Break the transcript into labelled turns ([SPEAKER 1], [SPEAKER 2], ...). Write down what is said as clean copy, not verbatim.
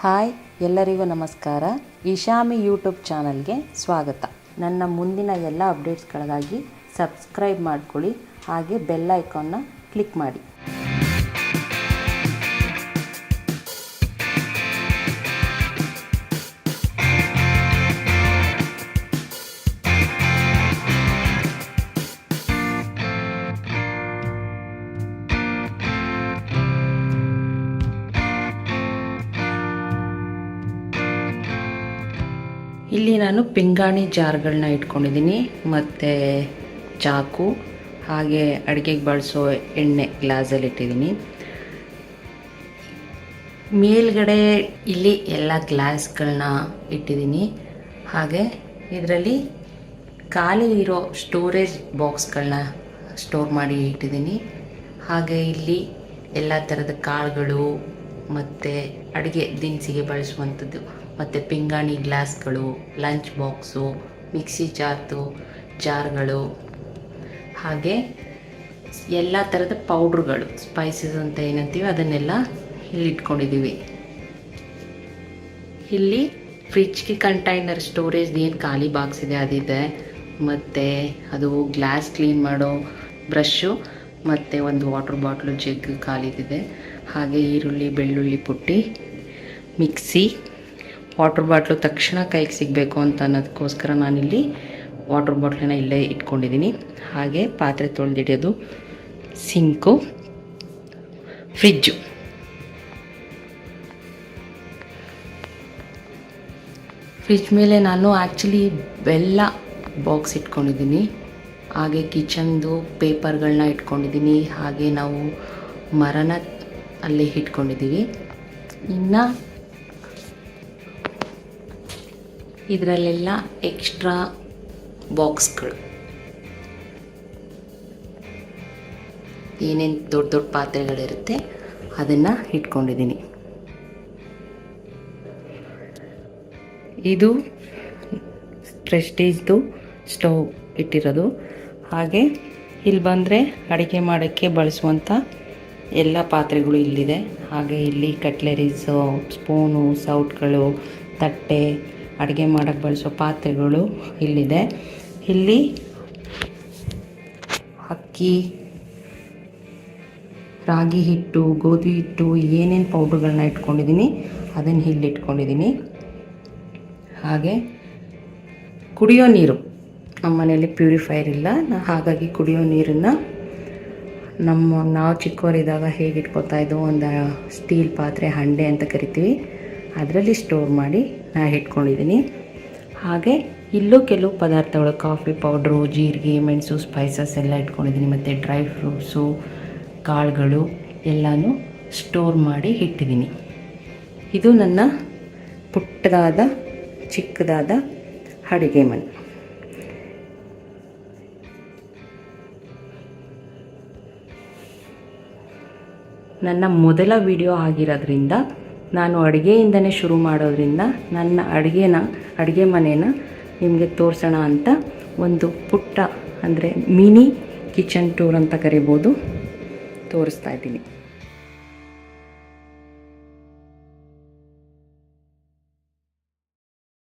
[SPEAKER 1] Hi, ಎಲ್ಲರಿಗೂ ನಮಸ್ಕಾರ. ಇಶಾಮಿ YouTube ಚಾನಲ್ಗೆ ಸ್ವಾಗತ. ನನ್ನ ಮುಂದಿನ ಎಲ್ಲ ಅಪ್ಡೇಟ್ಸ್ಗಳಿಗಾಗಿ ಸಬ್ಸ್ಕ್ರೈಬ್ ಮಾಡ್ಕೊಳ್ಳಿ, ಹಾಗೆ ಬೆಲ್ ಐಕಾನ್ನ ಕ್ಲಿಕ್ ಮಾಡಿ. ಇಲ್ಲಿ ನಾನು ಪಿಂಗಾಣಿ ಜಾರ್ಗಳನ್ನ ಇಟ್ಕೊಂಡಿದ್ದೀನಿ, ಮತ್ತು ಚಾಕು, ಹಾಗೆ ಅಡುಗೆಗೆ ಬಳಸೋ ಎಣ್ಣೆ ಗ್ಲಾಸಲ್ಲಿ ಇಟ್ಟಿದ್ದೀನಿ. ಮೇಲ್ಗಡೆ ಇಲ್ಲಿ ಎಲ್ಲ ಗ್ಲಾಸ್ಗಳನ್ನ ಇಟ್ಟಿದ್ದೀನಿ. ಹಾಗೆ ಇದರಲ್ಲಿ ಖಾಲಿ ಇರೋ ಸ್ಟೋರೇಜ್ ಬಾಕ್ಸ್ಗಳನ್ನ ಸ್ಟೋರ್ ಮಾಡಿ ಇಟ್ಟಿದ್ದೀನಿ. ಹಾಗೆ ಇಲ್ಲಿ ಎಲ್ಲ ಥರದ ಕಾಳುಗಳು ಮತ್ತು ಅಡುಗೆ ದಿನಸಿಗೆ ಬಳಸುವಂಥದ್ದು, ಮತ್ತು ಪಿಂಗಾಣಿ ಗ್ಲಾಸ್ಗಳು, ಲಂಚ್ ಬಾಕ್ಸು, ಮಿಕ್ಸಿ ಜಾರ್ಗಳು, ಹಾಗೆ ಎಲ್ಲ ಥರದ ಪೌಡ್ರುಗಳು, ಸ್ಪೈಸಸ್ ಅಂತ ಏನಂತೀವಿ ಅದನ್ನೆಲ್ಲ ಇಲ್ಲಿ ಇಟ್ಕೊಂಡಿದ್ದೀವಿ. ಇಲ್ಲಿ ಫ್ರಿಜ್ಗೆ ಕಂಟೈನರ್ ಸ್ಟೋರೇಜ್ ಏನು ಖಾಲಿ ಬಾಕ್ಸ್ ಇದೆ ಅದಿದೆ, ಮತ್ತು ಅದು ಗ್ಲಾಸ್ ಕ್ಲೀನ್ ಮಾಡೋ ಬ್ರಷು, ಮತ್ತು ಒಂದು ವಾಟರ್ ಬಾಟ್ಲು ಜಗ್ ಖಾಲಿದಿದೆ. ಹಾಗೆ ಈರುಳ್ಳಿ, ಬೆಳ್ಳುಳ್ಳಿ ಪುಟ್ಟಿ, ಮಿಕ್ಸಿ, ವಾಟರ್ ಬಾಟ್ಲು ತಕ್ಷಣ ಕೈಗೆ ಸಿಗಬೇಕು ಅಂತ ಅನ್ನೋದಕ್ಕೋಸ್ಕರ ನಾನಿಲ್ಲಿ ವಾಟರ್ ಬಾಟ್ಲನ್ನ ಇಲ್ಲೇ ಇಟ್ಕೊಂಡಿದ್ದೀನಿ. ಹಾಗೆ ಪಾತ್ರೆ ತೊಳೆದಿಡೋದು, ಸಿಂಕು, ಫ್ರಿಜ್ಜು. ಫ್ರಿಜ್ ಮೇಲೆ ನಾನು ಆ್ಯಕ್ಚುಲಿ ಬೆಲ್ಲ ಬಾಕ್ಸ್ ಇಟ್ಕೊಂಡಿದ್ದೀನಿ. ಹಾಗೆ ಕಿಚನ್ದು ಪೇಪರ್ಗಳನ್ನ ಇಟ್ಕೊಂಡಿದ್ದೀನಿ. ಹಾಗೆ ನಾವು ಮರನ ಅಲ್ಲೇ ಇಟ್ಕೊಂಡಿದ್ದೀವಿ. ಇನ್ನು ಇದರಲ್ಲೆಲ್ಲ ಎಕ್ಸ್ಟ್ರಾ ಬಾಕ್ಸ್ಗಳು, ಏನೇನು ದೊಡ್ಡ ದೊಡ್ಡ ಪಾತ್ರೆಗಳಿರುತ್ತೆ ಅದನ್ನು ಇಟ್ಕೊಂಡಿದ್ದೀನಿ. ಇದು ಪ್ರೆಸ್ಟೀಜ್ದು ಸ್ಟವ್ ಇಟ್ಟಿರೋದು. ಹಾಗೆ ಇಲ್ಲಿ ಬಂದರೆ ಅಡುಗೆ ಮಾಡೋಕ್ಕೆ ಬಳಸುವಂಥ ಎಲ್ಲ ಪಾತ್ರೆಗಳು ಇಲ್ಲಿದೆ. ಹಾಗೆ ಇಲ್ಲಿ ಕಟ್ಲೆರೀಸು, ಸ್ಪೂನು, ಸೌಟ್ಗಳು, ತಟ್ಟೆ, ಅಡುಗೆ ಮಾಡೋಕ್ಕೆ ಬಳಸೋ ಪಾತ್ರೆಗಳು ಇಲ್ಲಿದೆ. ಇಲ್ಲಿ ಅಕ್ಕಿ, ರಾಗಿ ಹಿಟ್ಟು, ಗೋಧಿ ಹಿಟ್ಟು, ಏನೇನು ಪೌಡ್ರುಗಳನ್ನ ಇಟ್ಕೊಂಡಿದ್ದೀನಿ ಅದನ್ನು ಇಲ್ಲಿ ಇಟ್ಕೊಂಡಿದ್ದೀನಿ. ಹಾಗೆ ಕುಡಿಯೋ ನೀರು, ನಮ್ಮ ಮನೆಯಲ್ಲಿ ಪ್ಯೂರಿಫೈಯರ್ ಇಲ್ಲ, ಹಾಗಾಗಿ ಕುಡಿಯೋ ನೀರನ್ನು ನಾವು ಚಿಕ್ಕವರಿದ್ದಾಗ ಹೇಗೆ ಇಟ್ಕೋತಾ ಇದ್ದೋ ಒಂದು ಸ್ಟೀಲ್ ಪಾತ್ರೆ, ಹಂಡೆ ಅಂತ ಕರಿತೀವಿ, ಅದರಲ್ಲಿ ಸ್ಟೋರ್ ಮಾಡಿ ನಾನು ಇಟ್ಕೊಂಡಿದ್ದೀನಿ. ಹಾಗೆ ಇಲ್ಲೂ ಕೆಲವು ಪದಾರ್ಥಗಳು, ಕಾಫಿ ಪೌಡ್ರು, ಜೀರಿಗೆ, ಮೆಣಸು, ಸ್ಪೈಸಸ್ ಎಲ್ಲ ಇಟ್ಕೊಂಡಿದ್ದೀನಿ, ಮತ್ತು ಡ್ರೈ ಫ್ರೂಟ್ಸು, ಕಾಳುಗಳು ಎಲ್ಲನೂ ಸ್ಟೋರ್ ಮಾಡಿ ಇಟ್ಟಿದ್ದೀನಿ. ಇದು ನನ್ನ ಪುಟ್ಟದಾದ ಚಿಕ್ಕದಾದ ಅಡುಗೆ ಮನೆ. ನನ್ನ ಮೊದಲ ವಿಡಿಯೋ ಆಗಿರೋದ್ರಿಂದ, ನಾನು ಅಡುಗೆಯಿಂದನೇ ಶುರು ಮಾಡೋದ್ರಿಂದ ನನ್ನ ಅಡುಗೆ ಮನೇನ ನಿಮಗೆ ತೋರಿಸೋಣ ಅಂತ ಒಂದು ಪುಟ್ಟ, ಅಂದರೆ ಮಿನಿ ಕಿಚನ್ ಟೂರ್ ಅಂತ ಕರಿಬೋದು, ತೋರಿಸ್ತಾ ಇದ್ದೀನಿ.